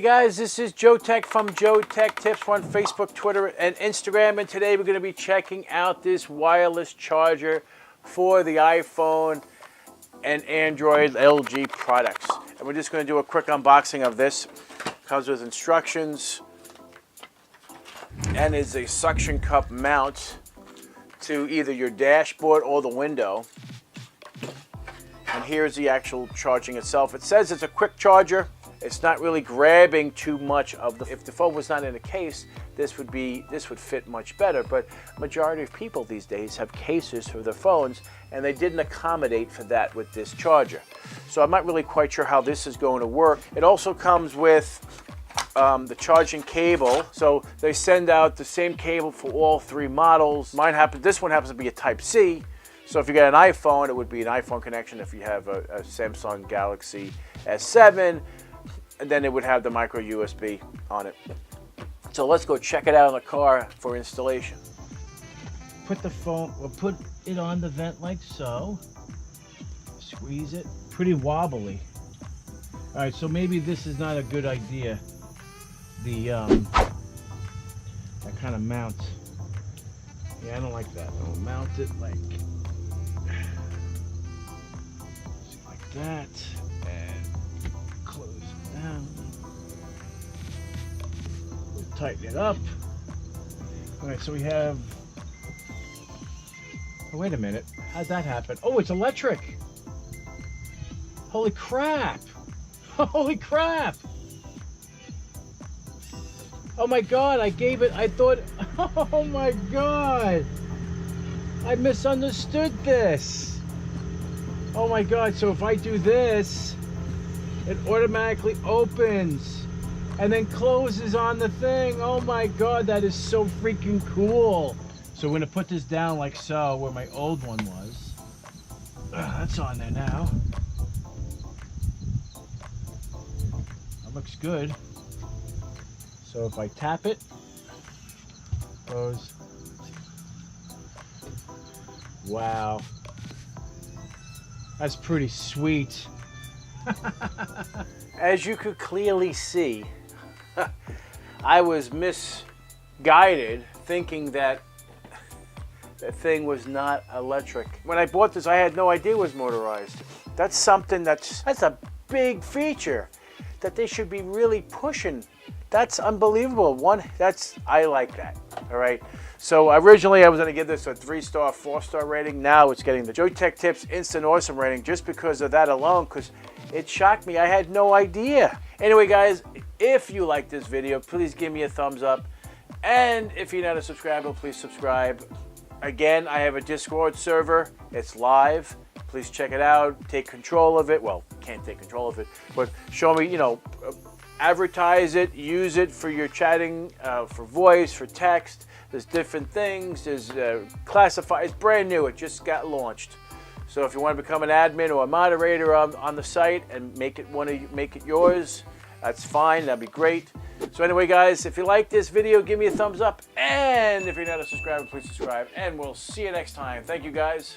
guys, this is Joe Tech from JoeteckTips on Facebook, Twitter, and Instagram. And today we're going to be checking out this wireless charger for the iPhone and Android LG products. And we're just going to do a quick unboxing of this. Comes with instructions and is a suction cup mount to either your dashboard or the window. And here's the actual charging itself. It says it's a quick charger. It's not really grabbing too much of the. If the phone was not in a case, this would fit much better. But majority of people these days have cases for their phones, and they didn't accommodate for that with this charger. So I'm not really quite sure how this is going to work. It also comes with the charging cable. So they send out the same cable for all three models. This one happens to be a Type-C. So if you get an iPhone, it would be an iPhone connection. If you have a Samsung Galaxy S7, and then it would have the micro USB on it. So let's go check it out in the car for installation. Put the phone, or put it on the vent like so. Squeeze it. Pretty wobbly. All right, so maybe this is not a good idea. That kind of mount. Yeah, I don't like that. I'll mount it like that, and close it down. We'll tighten it up. All right, so we have. Oh, wait a minute. How'd that happen? Oh, it's electric. Holy crap! Holy crap! Oh my God! I thought. Oh my God! I misunderstood this. Oh my God, so if I do this, it automatically opens and then closes on the thing. Oh my God, that is so freaking cool. So we're gonna put this down like so, where my old one was. That's on there now. That looks good. So if I tap it, goes. Wow. That's pretty sweet. As you could clearly see, I was misguided thinking that the thing was not electric. When I bought this, I had no idea it was motorized. That's something that's a big feature that they should be really pushing. That's unbelievable. I like that. All right. So originally I was going to give this a 3-star, 4-star rating. Now it's getting the JoeteckTips Instant Awesome rating just because of that alone, because it shocked me. I had no idea. Anyway, guys, if you like this video, please give me a thumbs up. And if you're not a subscriber, please subscribe. Again, I have a Discord server. It's live. Please check it out. Take control of it. Well, can't take control of it, but show me, advertise it, use it for your chatting, for voice, for text. There's different things. There's classified. It's brand new. It just got launched. So if you want to become an admin or a moderator on the site and make it yours, that's fine. That'd be great. So anyway, guys, if you like this video, give me a thumbs up. And if you're not a subscriber, please subscribe. And we'll see you next time. Thank you, guys.